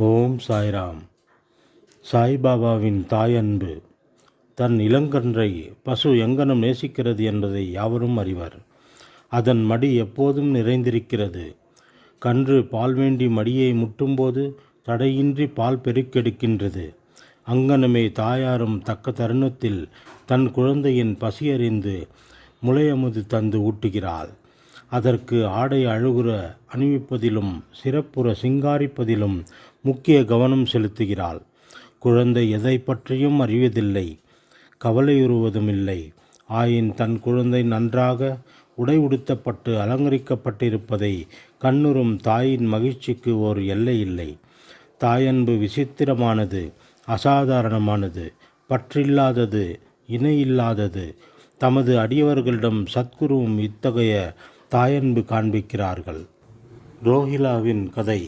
ஓம் சாய்ராம். சாய்பாபாவின் தாயன்பு. தன் இளங்கன்றை பசு எங்கனம் நேசிக்கிறது என்பதை யாவரும் அறிவர். அதன் மடி எப்போதும் நிறைந்திருக்கிறது. கன்று பால் வேண்டி மடியை முட்டும்போது தடையின்றி பால் பெருக்கெடுக்கின்றது. அங்கனமே தாயாரும் தக்க தருணத்தில் தன் குழந்தையின் பசியறிந்து முளையமுது தந்து ஊட்டுகிறாள். அதற்கு ஆடை அழுகுற அணிவிப்பதிலும் சிறப்புற சிங்காரிப்பதிலும் முக்கிய கவனம் செலுத்துகிறாள். குழந்தை எதை பற்றியும் அறிவதில்லை, கவலையுறுவதுமில்லை. ஆயின் தன் குழந்தை நன்றாக உடை உடுத்தப்பட்டு அலங்கரிக்கப்பட்டிருப்பதை கண்ணுறும் தாயின் மகிழ்ச்சிக்கு ஓர் எல்லை இல்லை. தாயன்பு விசித்திரமானது, அசாதாரணமானது, பற்றில்லாதது, இணையில்லாதது. தமது அடியவர்களிடம் சத்குருவும் இத்தகைய தாயன்பு காண்பிக்கிறார்கள். ரோஹிலாவின் கதை.